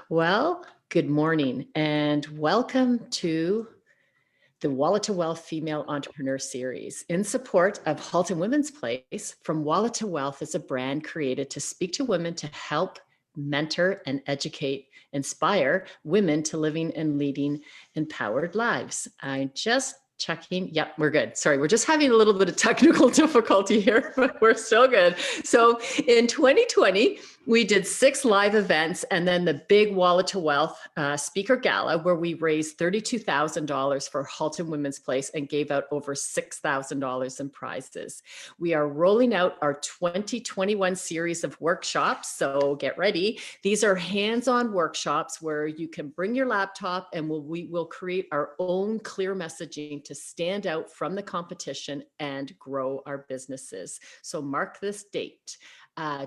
Well, good morning and welcome to the Wallet to Wealth Female Entrepreneur Series. In support of Halton Women's Place, From Wallet to Wealth is a brand created to speak to women to help mentor and educate, inspire women to living and leading empowered lives. I just checking. Yep, we're good. Sorry, we're just having a little bit of technical difficulty here, but we're still good. So in 2020, we did 6 live events and then the big Wallet to Wealth speaker gala where we raised $32,000 for Halton Women's Place and gave out over $6,000 in prizes. We are rolling out our 2021 series of workshops, so get ready. These are hands-on workshops where you can bring your laptop and we will create our own clear messaging to stand out from the competition and grow our businesses. So mark this date.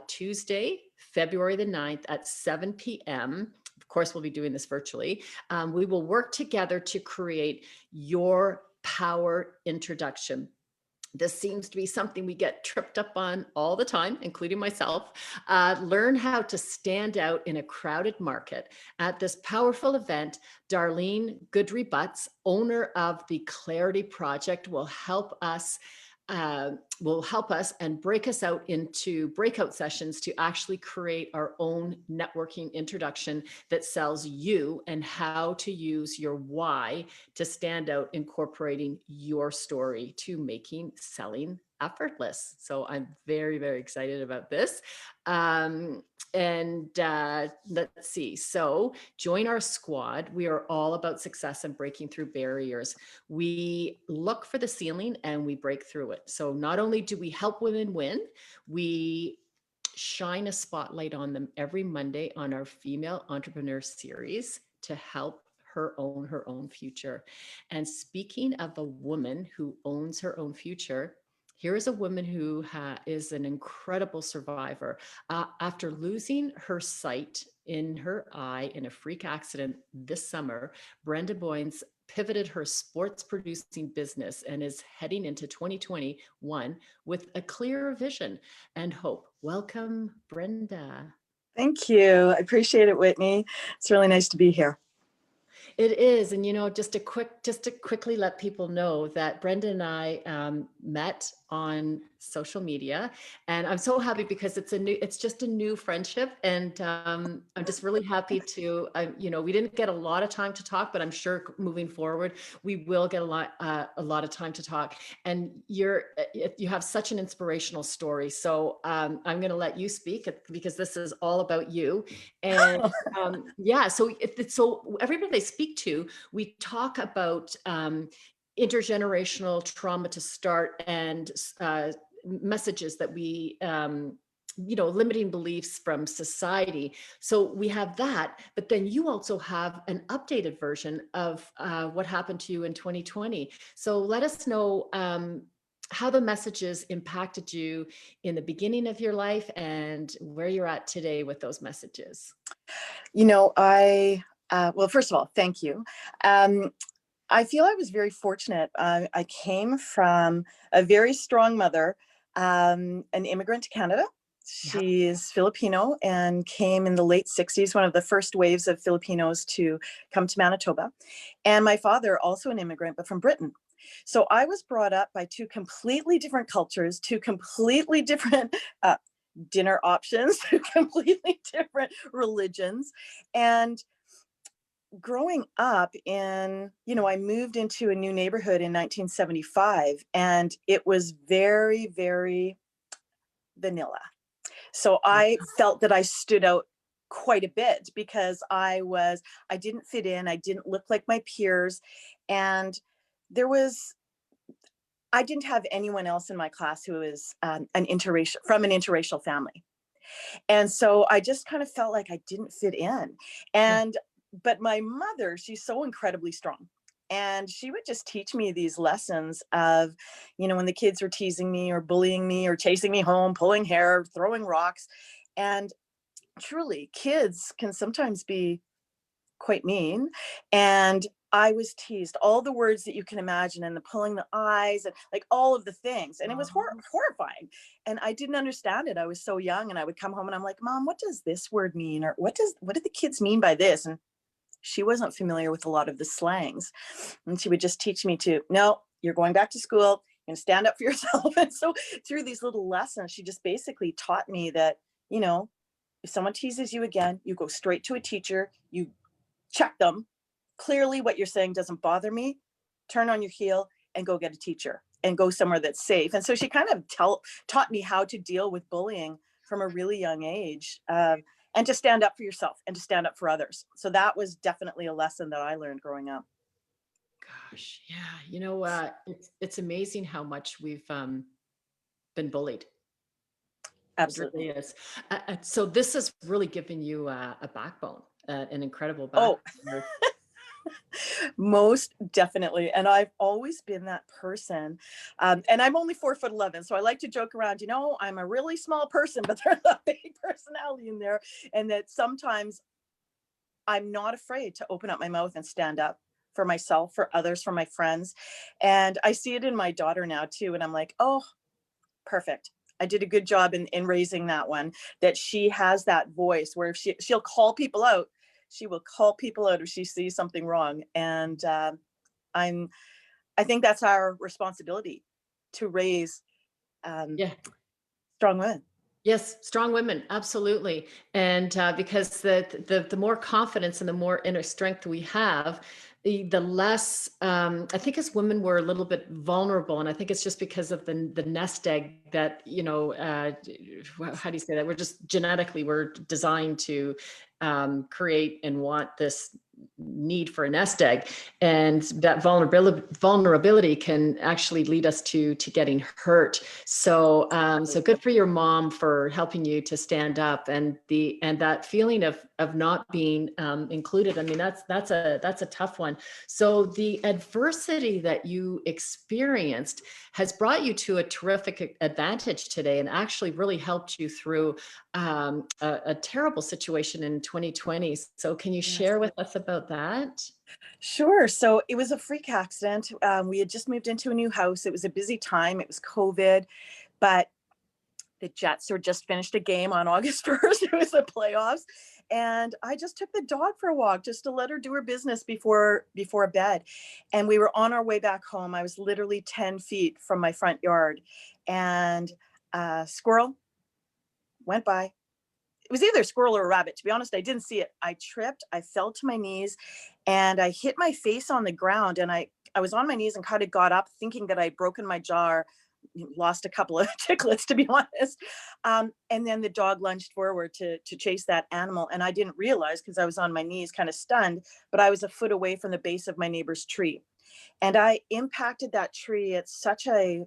Tuesday, February the 9th at 7 p.m. Of course, we'll be doing this virtually. We will work together to create your power introduction. This seems to be something we get tripped up on all the time, including myself. Learn how to stand out in a crowded market. At this powerful event, Darlene Goodry-Butts, owner of the Clarity Project, will help us and break us out into breakout sessions to actually create our own networking introduction that sells you and how to use your why to stand out, incorporating your story to making selling effortless. So I'm very, very excited about this. Let's see. So join our squad. We are all about success and breaking through barriers. We look for the ceiling and we break through it. So not only do we help women win, we shine a spotlight on them every Monday on our Female Entrepreneur Series to help her own future. And speaking of a woman who owns her own future, here is a woman who is an incredible survivor. After losing her sight in her eye in a freak accident this summer, Brenda Bourns pivoted her sports producing business and is heading into 2021 with a clearer vision and hope. Welcome, Brenda. Thank you. I appreciate it, Whitney. It's really nice to be here. It is. And, just to quickly let people know that Brenda and I met on social media, and I'm so happy because it's just a new friendship. And I'm just really happy to, we didn't get a lot of time to talk, but I'm sure moving forward, we will get a lot of time to talk. And you have such an inspirational story. So I'm going to let you speak because this is all about you. And so everybody they speak to, we talk about intergenerational trauma to start and messages that we limiting beliefs from society. So we have that, but then you also have an updated version of what happened to you in 2020. So let us know how the messages impacted you in the beginning of your life and where you're at today with those messages. Well, first of all, thank you. I feel I was very fortunate. I came from a very strong mother, an immigrant to Canada. She's Filipino and came in the late 60s, one of the first waves of Filipinos to come to Manitoba. And my father, also an immigrant, but from Britain. So I was brought up by 2 completely different cultures, 2 completely different dinner options, 2 completely different religions. And growing up I moved into a new neighborhood in 1975, and it was very, very vanilla. So I felt that I stood out quite a bit because I didn't fit in. I didn't look like my peers. And I didn't have anyone else in my class who was from an interracial family. And so I just kind of felt like I didn't fit in. But my mother, she's so incredibly strong. And she would just teach me these lessons of, when the kids were teasing me or bullying me or chasing me home, pulling hair, throwing rocks. And truly, kids can sometimes be quite mean. And I was teased all the words that you can imagine, and the pulling the eyes and like all of the things. And it was Oh, horrifying. And I didn't understand it. I was so young, and I would come home and I'm like, Mom, what does this word mean? Or what do the kids mean by this? And she wasn't familiar with a lot of the slangs. And she would just teach me to, no, you're going back to school, you're gonna stand up for yourself. And so through these little lessons, she just basically taught me that, you know, if someone teases you again, you go straight to a teacher, you check them. Clearly what you're saying doesn't bother me. Turn on your heel and go get a teacher and go somewhere that's safe. And so she kind of taught me how to deal with bullying from a really young age, and to stand up for yourself and to stand up for others. So that was definitely a lesson that I learned growing up. gosh. Yeah. It's amazing how much we've been bullied. It Absolutely. really is. So this has really given you a backbone, an incredible Oh, backbone. most definitely. And I've always been that person. And I'm only 4'11". So I like to joke around, I'm a really small person, but there's a big personality in there. And that sometimes I'm not afraid to open up my mouth and stand up for myself, for others, for my friends. And I see it in my daughter now too. And I'm like, oh, perfect. I did a good job in raising that one, that she has that voice where if she'll call people out, she will call people out if she sees something wrong. And I'm, I think that's our responsibility, to raise um, Yeah. strong women. Yes, strong women, absolutely. And because the more confidence and the more inner strength we have, the less I think as women we're a little bit vulnerable, and I think it's just because of the nest egg that how do you say that? We're just genetically we're designed to create and want this need for a nest egg, and that vulnerability can actually lead us to getting hurt. So good for your mom for helping you to stand up, and that feeling of not being included. I mean, that's a tough one. So the adversity that you experienced has brought you to a terrific advantage today, and actually really helped you through a terrible situation in 2020. So can you Yes. share with us about that? Sure. So it was a freak accident. We had just moved into a new house. It was a busy time. It was COVID, but the Jets were just finished a game on August 1st. It was the playoffs. And I just took the dog for a walk just to let her do her business before bed. And we were on our way back home. I was literally 10 feet from my front yard, and a squirrel went by. It was either a squirrel or a rabbit. To be honest, I didn't see it. I tripped, I fell to my knees, and I hit my face on the ground. And I was on my knees and kind of got up thinking that I'd broken my jaw, lost a couple of chiclets, to be honest. And then the dog lunged forward to chase that animal. And I didn't realize, because I was on my knees kind of stunned, but I was a foot away from the base of my neighbor's tree. And I impacted that tree at such a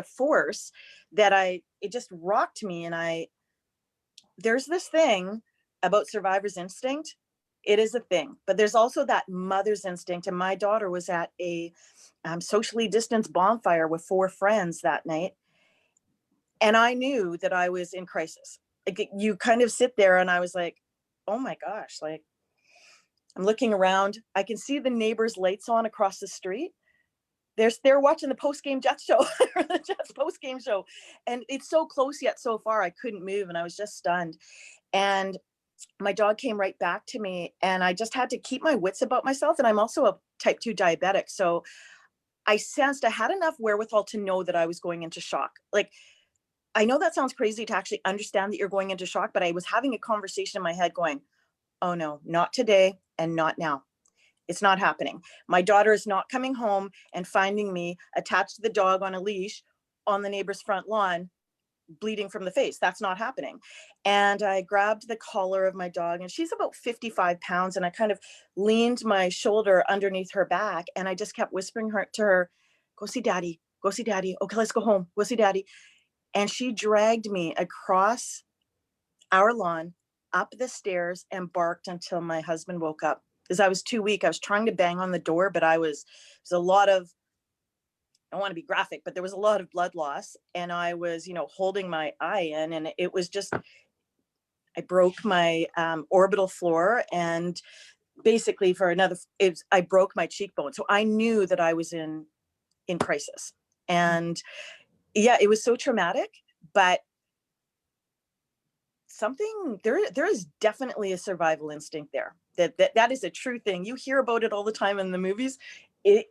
force that it just rocked me. And there's this thing about survivor's instinct. It is a thing, but there's also that mother's instinct. And my daughter was at a socially distanced bonfire with 4 friends that night. And I knew that I was in crisis. Like, you kind of sit there, and I was like, oh my gosh, like, I'm looking around. I can see the neighbors' lights on across the street. They're watching the post-game Jets show, or the Jets post-game show. And it's so close yet so far. I couldn't move, and I was just stunned. And my dog came right back to me, and I just had to keep my wits about myself. And I'm also a type 2 diabetic. So I sensed I had enough wherewithal to know that I was going into shock. Like, I know that sounds crazy to actually understand that you're going into shock, but I was having a conversation in my head going, oh no, not today and not now. It's not happening. My daughter is not coming home and finding me attached to the dog on a leash on the neighbor's front lawn, bleeding from the face. That's not happening. And I grabbed the collar of my dog, and she's about 55 pounds. And I kind of leaned my shoulder underneath her back, and I just kept whispering to her, go see daddy, go see daddy. Okay, let's go home. Go see daddy. And she dragged me across our lawn, up the stairs, and barked until my husband woke up. Because I was too weak. I was trying to bang on the door, but it was a lot of, I don't want to be graphic, but there was a lot of blood loss. And I was, holding my eye in, and it was just, I broke my orbital floor, and basically for another, I broke my cheekbone. So I knew that I was in crisis. And yeah, it was so traumatic, but there is definitely a survival instinct there. That is a true thing. You hear about it all the time in the movies. It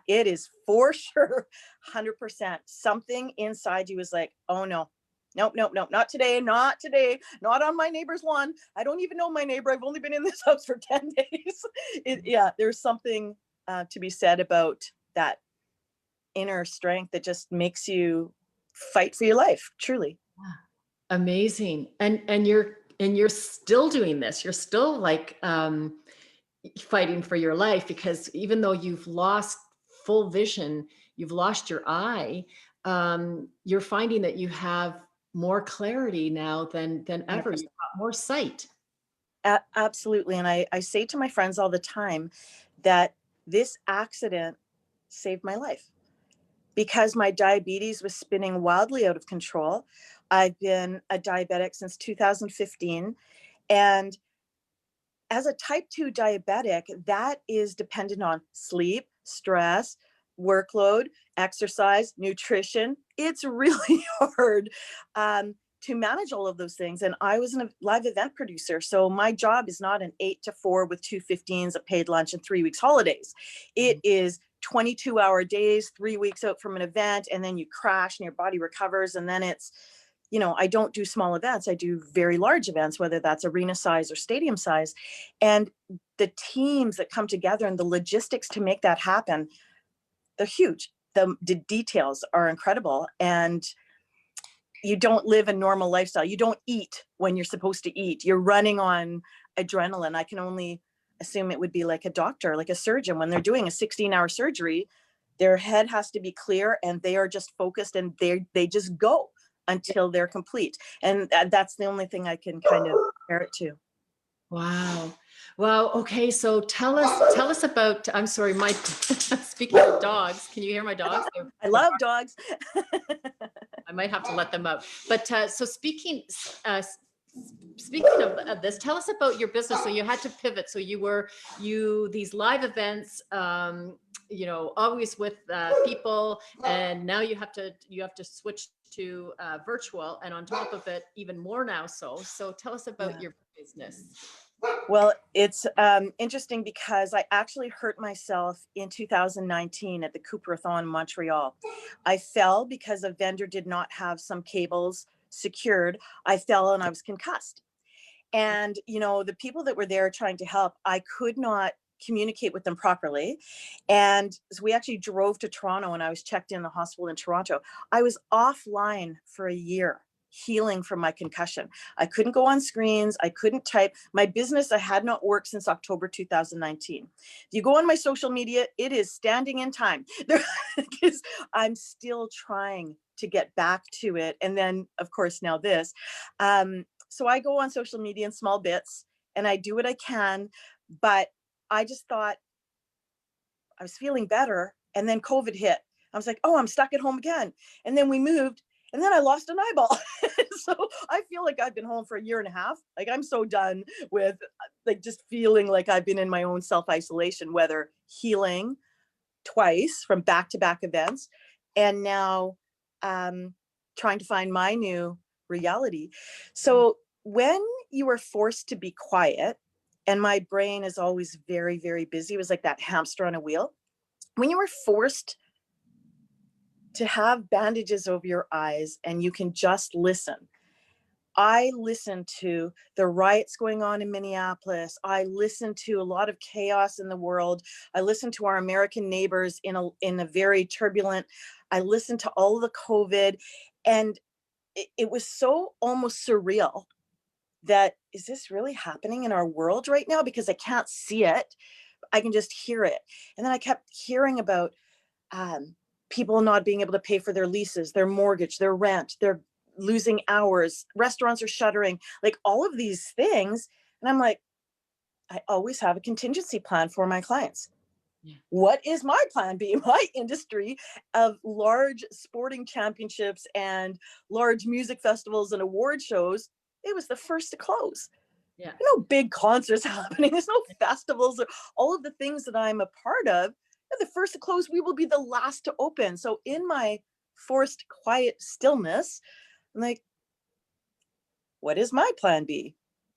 is for sure 100%. Something inside you is like, oh no, nope, nope, nope, not today, not today, not on my neighbor's lawn. I don't even know my neighbor. I've only been in this house for 10 days. Yeah, there's something to be said about that inner strength that just makes you fight for your life, truly. Amazing. And you're still doing this. You're still like fighting for your life, because even though you've lost full vision, you've lost your eye, you're finding that you have more clarity now than ever. 100%. You've got more sight. Absolutely. And I say to my friends all the time that this accident saved my life, because my diabetes was spinning wildly out of control. I've been a diabetic since 2015. And as a type 2 diabetic, that is dependent on sleep, stress, workload, exercise, nutrition. It's really hard to manage all of those things. And I was a live event producer. So my job is not an 8 to 4 with 2 15s, a paid lunch, and 3 weeks holidays. It is 22-hour days, 3 weeks out from an event, and then you crash and your body recovers. And then it's, I don't do small events. I do very large events, whether that's arena size or stadium size. And the teams that come together and the logistics to make that happen, they're huge. The details are incredible. And you don't live a normal lifestyle. You don't eat when you're supposed to eat. You're running on adrenaline. I can only assume it would be like a doctor, like a surgeon, when they're doing a 16-hour surgery, their head has to be clear and they are just focused, and they just go until they're complete. And that's the only thing I can kind of compare it to. Wow. Wow. Okay. So tell us about, I'm sorry, my, speaking of dogs, can you hear my dogs? I love dogs. I might have to let them out. But so speaking of this, tell us about your business. So you had to pivot. So these live events, always with people, and now you have to switch to virtual, and on top of it, even more now. So tell us about your business. Well, it's interesting because I actually hurt myself in 2019 at the Cooperathon in Montreal. I fell because a vendor did not have some cables secured. I fell and I was concussed. And, the people that were there trying to help, I could not communicate with them properly. And so we actually drove to Toronto, and I was checked in the hospital in Toronto. I was offline for a year, healing from my concussion. I couldn't go on screens. I couldn't type. My business, I had not worked since October 2019. If you go on my social media, it is standing in time, because I'm still trying to get back to it. And then, of course, now this. So I go on social media in small bits and I do what I can, but I just thought I was feeling better. And then COVID hit. I was like, oh, I'm stuck at home again. And then we moved, and then I lost an eyeball. So I feel like I've been home for a year and a half. Like, I'm so done with like just feeling like I've been in my own self-isolation, whether healing twice from back-to-back events, and now trying to find my new reality. So when you were forced to be quiet, and my brain is always very, very busy, it was like that hamster on a wheel. When you were forced to have bandages over your eyes and you can just listen, I listened to the riots going on in Minneapolis. I listened to a lot of chaos in the world. I listened to our American neighbors in a very turbulent. I listened to all of the COVID, and it was so almost surreal that, is this really happening in our world right now? Because I can't see it. I can just hear it. And then I kept hearing about people not being able to pay for their leases, their mortgage, their rent, their losing hours, restaurants are shuttering, like all of these things. And I'm like, I always have a contingency plan for my clients. Yeah. What is my plan B? My industry of large sporting championships and large music festivals and award shows, it was the first to close. Yeah. no big concerts happening. There's no festivals or all of the things that I'm a part of. They're the first to close. We will be the last to open. So in my forced quiet stillness, I'm like, what is my plan B?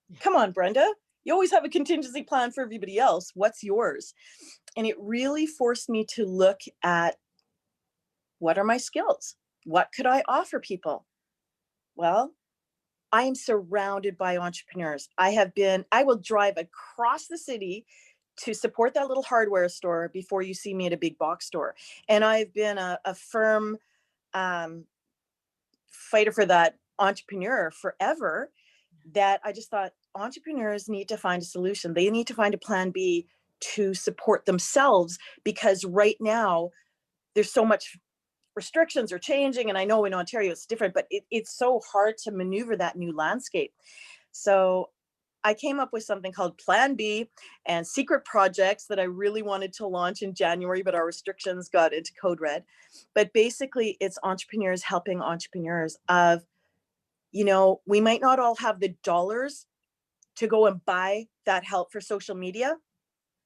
Yeah. Come on, Brenda. You always have a contingency plan for everybody else. What's yours? And it really forced me to look at, what are my skills? What could I offer people? Well, I am surrounded by entrepreneurs. I will drive across the city to support that little hardware store before you see me at a big box store. And I've been a firm um, fighter for that entrepreneur forever, that I just thought entrepreneurs need to find a solution. They need to find a plan B to support themselves, because right now there's so much restrictions are changing. And I know in Ontario it's different, but it's so hard to maneuver that new landscape. So I came up with something called Plan B and secret projects that I really wanted to launch in January, but our restrictions got into code red. But basically, it's entrepreneurs helping entrepreneurs of, we might not all have the dollars to go and buy that help for social media,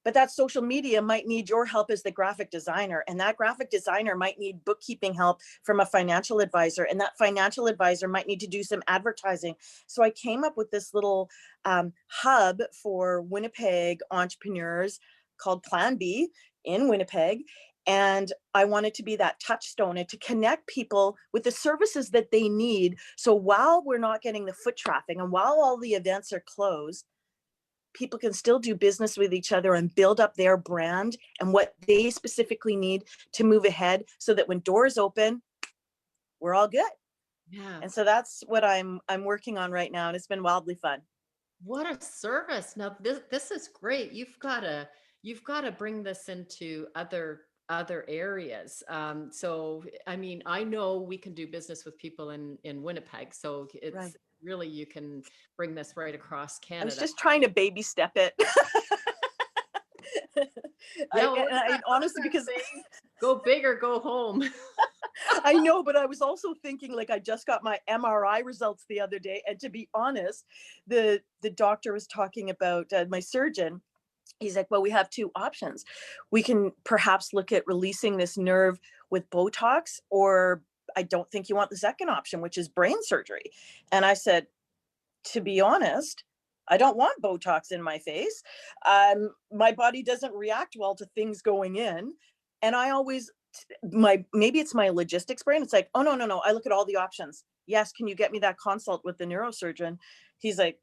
but that social media might need your help as the graphic designer, and that graphic designer might need bookkeeping help from a financial advisor, and that financial advisor might need to do some advertising. So I came up with this little hub for Winnipeg entrepreneurs called Plan B in Winnipeg. And I wanted to be that touchstone and to connect people with the services that they need. So while we're not getting the foot traffic and while all the events are closed, people can still do business with each other and build up their brand and what they specifically need to move ahead, so that when doors open, we're all good. Yeah. And so that's what I'm working on right now, and it's been wildly fun. What a service. Now this is great. You've got to bring this into other areas. So I mean, I know we can do business with people in Winnipeg, so Right. it's really, you can bring this right across I was Canada. just trying to baby step it. Yeah, well, I what is honestly, that because saying? Go big or go home. I know, but I was also thinking, like, I just got my MRI results the other day, and to be honest, the doctor was talking about my surgeon. He's like, well, we have two options. We can perhaps look at releasing this nerve with Botox, or I don't think you want the second option, which is brain surgery. And I said, to be honest, I don't want Botox in my face. My body doesn't react well to things going in. And I always, maybe it's my logistics brain. It's like, oh, no, no, no. I look at all the options. Yes. Can you get me that consult with the neurosurgeon? He's like,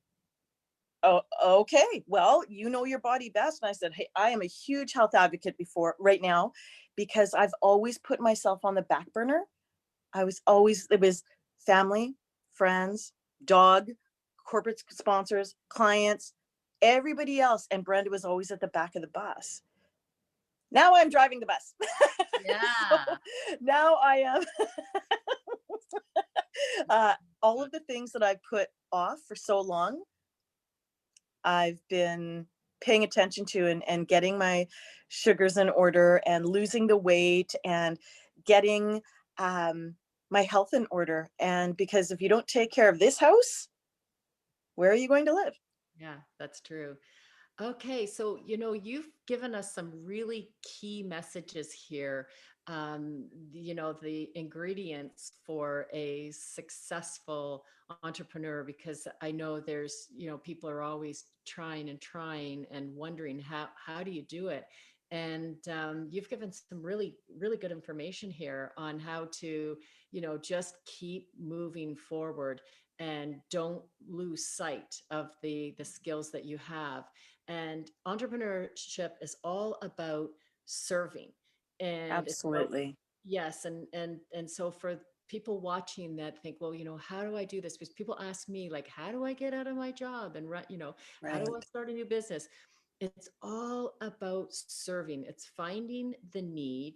oh, okay. Well, you know your body best. And I said, hey, I am a huge health advocate before right now, because I've always put myself on the back burner. It was family, friends, dog, corporate sponsors, clients, everybody else. And Brenda was always at the back of the bus. Now I'm driving the bus. So Yeah. now I am all of the things that I put off for so long, I've been paying attention to, and getting my sugars in order and losing the weight and getting um, my health in order. And because if you don't take care of this house, where are you going to live? Yeah, that's true. Okay, so you've given us some really key messages here. The ingredients for a successful entrepreneur, because I know there's, people are always trying and trying and wondering how do you do it? And you've given some really, really good information here on how to, just keep moving forward and don't lose sight of the skills that you have. And entrepreneurship is all about serving, and it's about, Absolutely. yes, and so for people watching that think, well, how do I do this? Because people ask me, like, how do I get out of my job and run, how do I Right. start a new business? It's all about serving. It's finding the need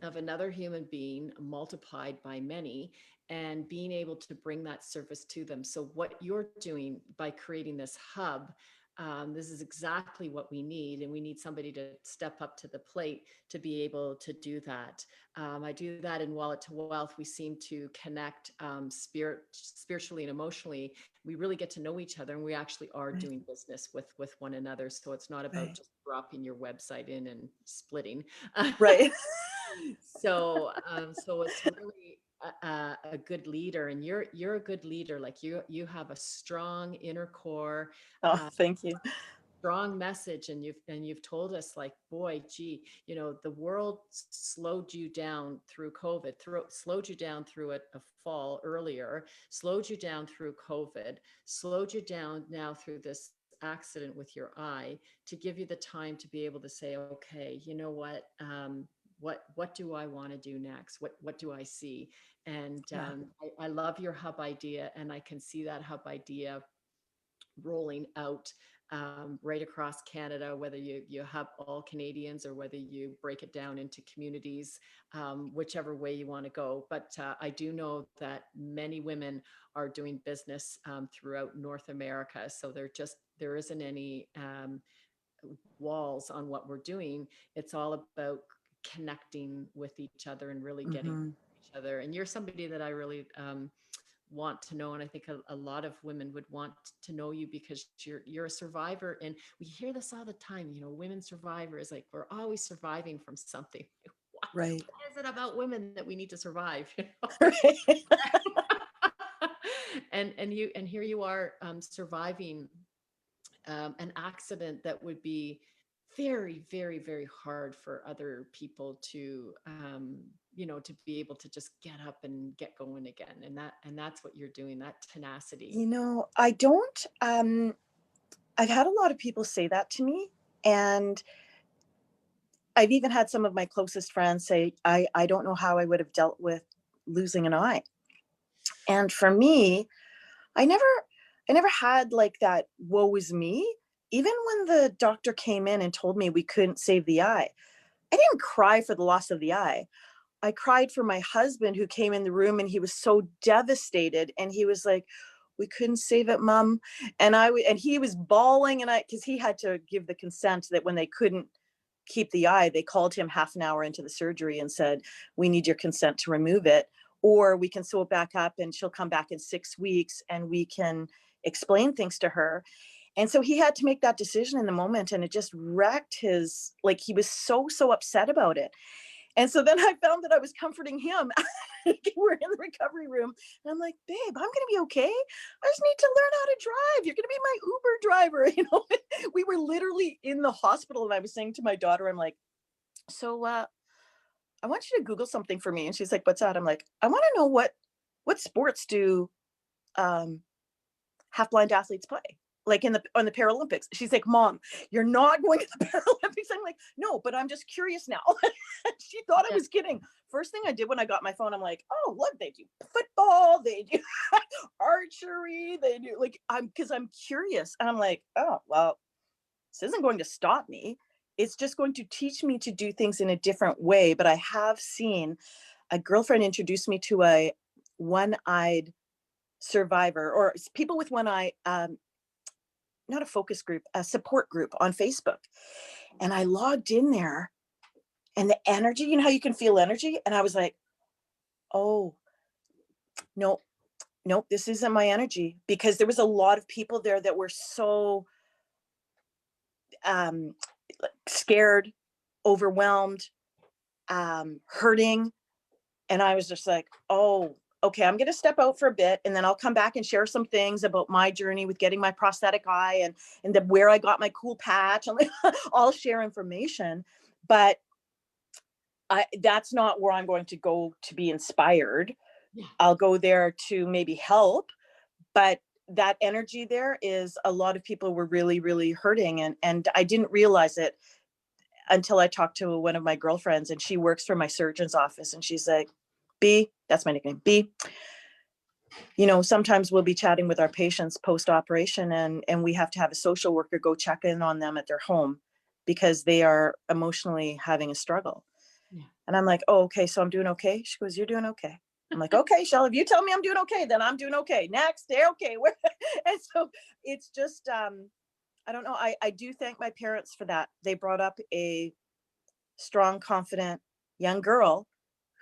of another human being multiplied by many, and being able to bring that service to them. So what you're doing by creating this hub, This is exactly what we need. And we need somebody to step up to the plate to be able to do that. I do that in Wallet to Wealth. We seem to connect spiritually and emotionally. We really get to know each other, and we actually are Right. doing business with one another. So it's not about Right. just dropping your website in and splitting. Right. So it's really a good leader, and you're a good leader. Like you have a strong inner core, Oh, uh, thank you. strong message, and you've told us, like, boy, gee, the world slowed you down through COVID, slowed you down through a fall earlier, slowed you down through COVID, slowed you down now through this accident with your eye, to give you the time to be able to say, okay, you know what, what do I want to do next? What do I see? And Yeah. I love your hub idea, and I can see that hub idea rolling out right across Canada, whether you have all Canadians or whether you break it down into communities, whichever way you want to go. But I do know that many women are doing business throughout North America. So there isn't any walls on what we're doing. It's all about connecting with each other and really getting Mm-hmm. each other. And you're somebody that I really want to know, and I think a lot of women would want to know you, because you're a survivor. And we hear this all the time, women survivors, like, we're always surviving from something. Right. What is it about women that we need to survive? Right. And here you are, surviving an accident that would be very, very, very hard for other people to to be able to just get up and get going again. And that's what you're doing, that tenacity. I don't, I've had a lot of people say that to me. And I've even had some of my closest friends say, I don't know how I would have dealt with losing an eye. And for me, I never, I never had like that woe is me. Even when the doctor came in and told me we couldn't save the eye, I didn't cry for the loss of the eye. I cried for my husband, who came in the room and he was so devastated. And he was like, "We couldn't save it, Mom." And he was bawling, because he had to give the consent that when they couldn't keep the eye, they called him half an hour into the surgery and said, "We need your consent to remove it, or we can sew it back up and she'll come back in 6 weeks and we can explain things to her." And so he had to make that decision in the moment, and it just wrecked like, he was so upset about it. And so then I found that I was comforting him. We're in the recovery room, and I'm like, "Babe, I'm going to be okay. I just need to learn how to drive. You're going to be my Uber driver." We were literally in the hospital, and I was saying to my daughter, I'm like, "So I want you to Google something for me." And she's like, "What's that?" I'm like, "I want to know what sports do um, half blind athletes play, like on the Paralympics." She's like, "Mom, you're not going to the Paralympics." I'm like, "No, but I'm just curious now." She thought I Yeah. was kidding. First thing I did when I got my phone, I'm like, "Oh, look, they do football, they do archery, they do," like, because I'm curious. And I'm like, "Oh, well, this isn't going to stop me. It's just going to teach me to do things in a different way." But I have seen a girlfriend introduce me to a one-eyed survivor, or people with one eye, not a focus group, a support group on Facebook. And I logged in there, and the energy, how you can feel energy. And I was like, "Oh, no, no, this isn't my energy." Because there was a lot of people there that were so um, scared, overwhelmed, hurting. And I was just like, "Oh, okay, I'm going to step out for a bit, and then I'll come back and share some things about my journey with getting my prosthetic eye, and where I got my cool patch." And I'll share information, but that's not where I'm going to go to be inspired. Yeah. I'll go there to maybe help, but that energy there is, a lot of people were really, really hurting, and I didn't realize it until I talked to one of my girlfriends, and she works for my surgeon's office, and she's like, "B," that's my nickname, "B, sometimes we'll be chatting with our patients post-operation, and we have to have a social worker go check in on them at their home because they are emotionally having a struggle." Yeah. And I'm like, "Oh, okay, so I'm doing okay?" She goes, "You're doing okay." I'm like, "Okay, Shell, if you tell me I'm doing okay, then I'm doing okay. Next, they're okay." And so it's just, I don't know. I do thank my parents for that. They brought up a strong, confident young girl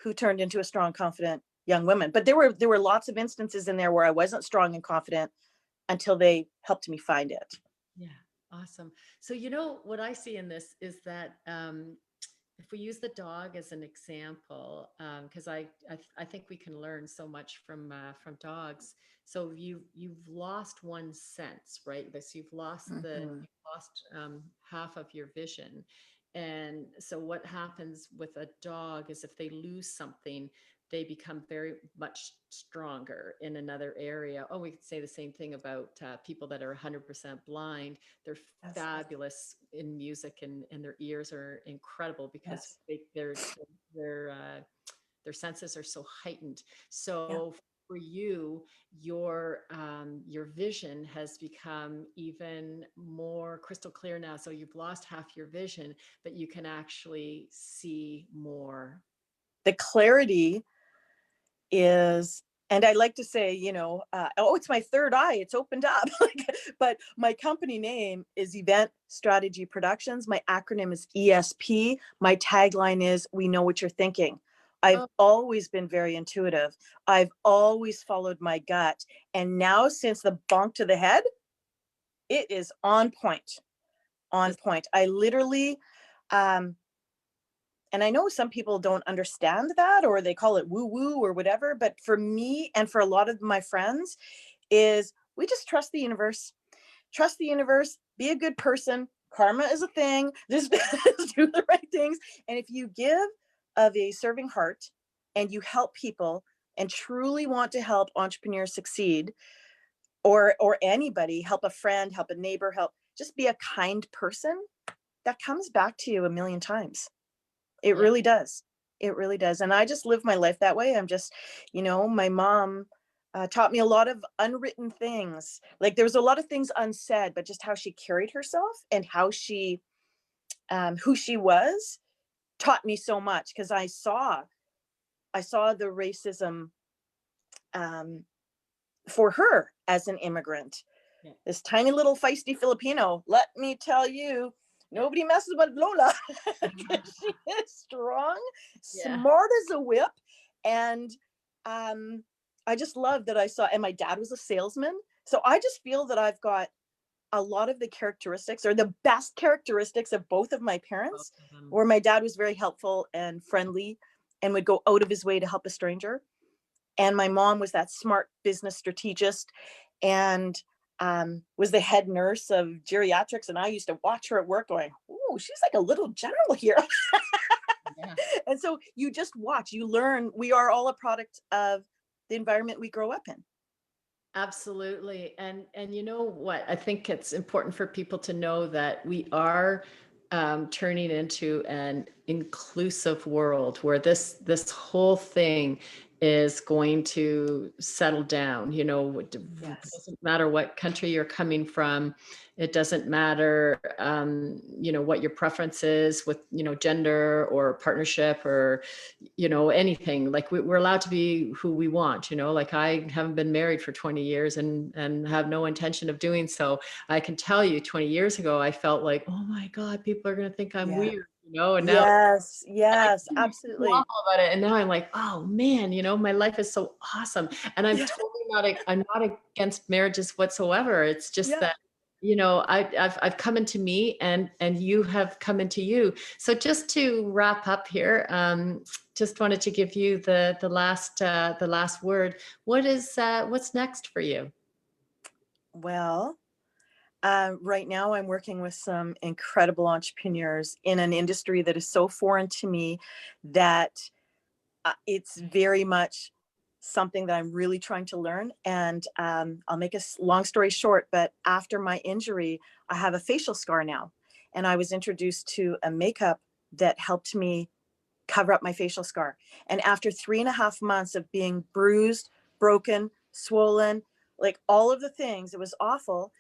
who turned into a strong, confident young woman. But there were lots of instances in there where I wasn't strong and confident until they helped me find it. Yeah, awesome. So, what I see in this is that if we use the dog as an example, because I think we can learn so much from dogs. So you've lost one sense, right? This you've lost Mhm. you've lost half of your vision, and so what happens with a dog is if they lose something, they become very much stronger in another area. Oh, we could say the same thing about people that are 100% blind. They're Yes, fabulous in music, and their ears are incredible because yes, their uh, their senses are so heightened. yeah. So for you, your vision has become even more crystal clear now. So you've lost half your vision, but you can actually see more. The clarity is, and I like to say, oh, it's my third eye, it's opened up. But my company name is Event Strategy Productions. My acronym is ESP. My tagline is, we know what you're thinking. I've Oh, always been very intuitive. I've always followed my gut. And now, since the bonk to the head, it is on point. On this, point. I literally, um, and I know some people don't understand that, or they call it woo woo or whatever. But for me and for a lot of my friends, is we just trust the universe. Trust the universe. Be a good person. Karma is a thing. Just do the right things. And if you give of a serving heart and you help people and truly want to help entrepreneurs succeed, or anybody, help a friend, help a neighbor, help, just be a kind person, that comes back to you a million times. It yeah. really does. It really does. And I just live my life that way. I'm just, my mom taught me a lot of unwritten things. Like, there was a lot of things unsaid, but just how she carried herself and how who she was, taught me so much, because I saw the racism, um, for her as an immigrant. Yeah. This tiny little feisty Filipino, let me tell you, Yeah. nobody messes with Lola. She is strong, Yeah. smart as a whip. And um, I just love that I saw, and my dad was a salesman. So I just feel that I've got a lot of the characteristics, or the best characteristics, of both of my Both parents, of them. where my dad was very helpful and friendly and would go out of his way to help a stranger. And my mom was that smart business strategist, and was the head nurse of geriatrics. And I used to watch her at work going, oh, she's like a little general here. Yeah. And so you just watch, you learn. We are all a product of the environment we grow up in. Absolutely. And you know what? I think it's important for people to know that we are turning into an inclusive world where this whole thing is going to settle down. It Yes. doesn't matter what country you're coming from. It doesn't matter, what your preference is with, gender or partnership or anything. Like we're allowed to be who we want. Like I haven't been married for 20 years and have no intention of doing so. I can tell you 20 years ago I felt like, oh my god, people are going to think I'm Yeah. weird, and now Yes. I Yes. feel Absolutely. awful about it, and now I'm like, oh man, my life is so awesome. And I'm Yeah. totally I'm not against marriages whatsoever. It's just Yeah. that I've come into me, and you have come into you. So just to wrap up here, just wanted to give you the last word. What's next for you? Well, right now, I'm working with some incredible entrepreneurs in an industry that is so foreign to me, that it's very much something that I'm really trying to learn. And I'll make a long story short, but after my injury, I have a facial scar now. And I was introduced to a makeup that helped me cover up my facial scar. And after 3.5 months of being bruised, broken, swollen, like all of the things, it was awful.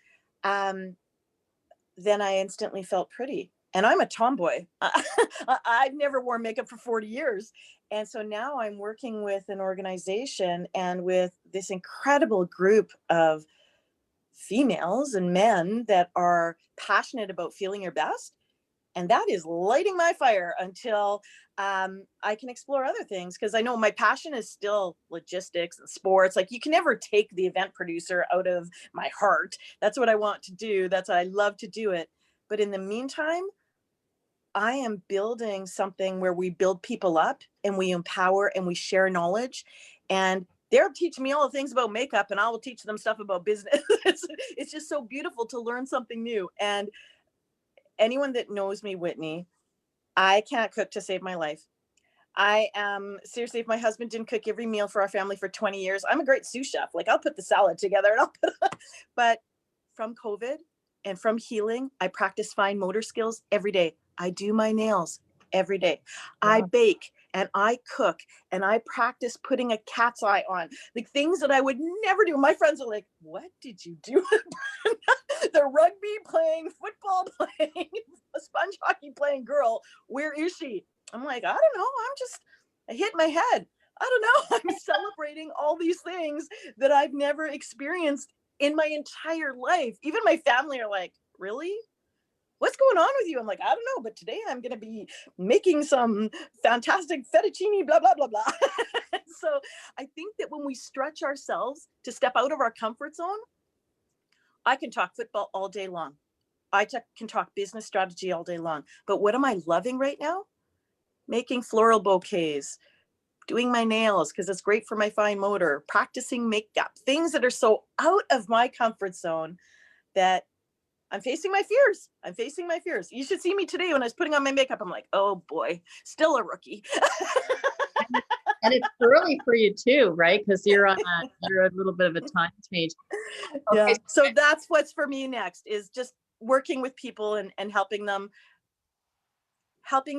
Um, then I instantly felt pretty. And I'm a tomboy. I've never worn makeup for 40 years. And so now I'm working with an organization and with this incredible group of females and men that are passionate about feeling your best. And that is lighting my fire until I can explore other things. Because I know my passion is still logistics and sports. Like, you can never take the event producer out of my heart. That's what I want to do. That's what I love to do it. But in the meantime, I am building something where we build people up and we empower and we share knowledge. And they're teaching me all the things about makeup, and I will teach them stuff about business. It's just so beautiful to learn something new. And anyone that knows me, Whitney, I can't cook to save my life. I am seriously, if my husband didn't cook every meal for our family for 20 years, I'm a great sous chef. Like, I'll put the salad together and but from COVID and from healing, I practice fine motor skills every day. I do my nails every day. Wow. I bake and I cook and I practice putting a cat's eye on, like things that I would never do. My friends are like, what did you do? The rugby playing, football playing, sponge hockey playing girl, where is she? I'm like, I don't know. I hit my head. I don't know. I'm celebrating all these things that I've never experienced in my entire life. Even my family are like, really? What's going on with you? I'm like, I don't know, but today I'm going to be making some fantastic fettuccine, blah, blah, blah, blah. So I think that when we stretch ourselves to step out of our comfort zone, I can talk football all day long. Can talk business strategy all day long. But what am I loving right now? Making floral bouquets, doing my nails because it's great for my fine motor, practicing makeup, things that are so out of my comfort zone that I'm facing my fears. You should see me today when I was putting on my makeup. I'm like, oh boy, still a rookie. And it's early for you too, right? Because you're a little bit of a time change. Okay. Yeah. So that's what's for me next, is just working with people and helping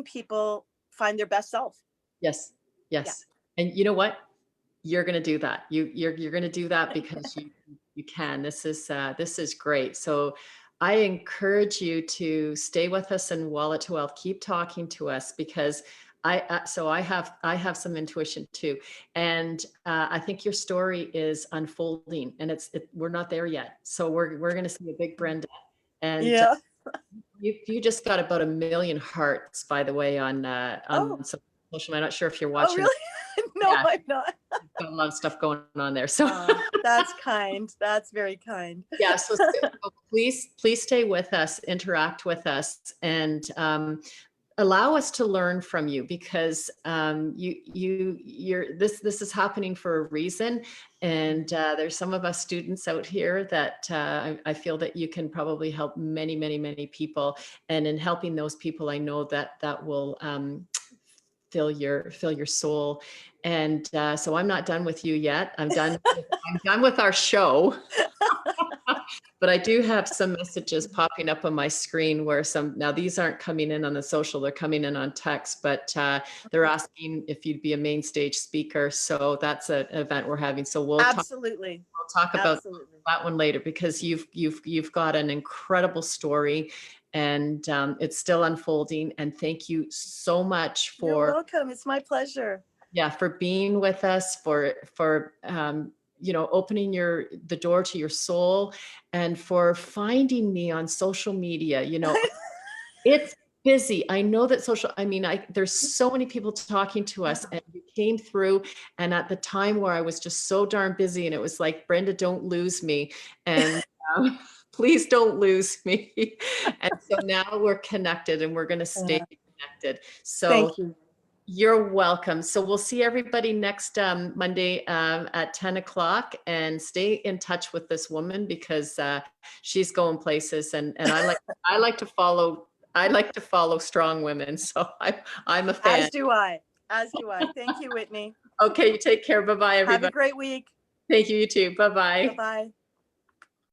people find their best self. Yes. Yeah. And you know what? You're going to do that. You're going to do that because you can. This is great. So I encourage you to stay with us in Wallet to Wealth. Keep talking to us, because I have some intuition too, and I think your story is unfolding, and we're not there yet. So we're going to see a big Brenda, and Yeah. you just got about 1 million hearts, by the way, on some social. I'm not sure if you're watching. Oh, really? No, Yeah. I'm not. Got a lot of stuff going on there. So that's kind. That's very kind. yeah. So please stay with us, interact with us, and allow us to learn from you, because this is happening for a reason. And there's some of us students out here that I feel that you can probably help many, many, many people. And in helping those people, I know that will fill your soul. And so I'm not done with you yet. I'm done with our show. But I do have some messages popping up on my screen where now these aren't coming in on the social, they're coming in on text, but they're asking if you'd be a main stage speaker. So that's an event we're having. So we'll talk about that one later, because you've got an incredible story, and it's still unfolding. And thank you so much for— You're welcome. It's my pleasure. Yeah, for being with us, for opening the door to your soul, and for finding me on social media. It's busy. I know that there's so many people talking to us, and you came through. And at the time where I was just so darn busy, and it was like, Brenda, don't lose me. And please don't lose me. And so now we're connected, and we're going to stay connected. So thank you. You're welcome. So we'll see everybody next Monday at 10 o'clock, and stay in touch with this woman, because she's going places, and I like to follow strong women. So I'm a fan. As do I. Thank you, Whitney. Okay, you take care. Bye-bye, everybody. Have a great week. Thank you, you too. Bye-bye. Bye-bye.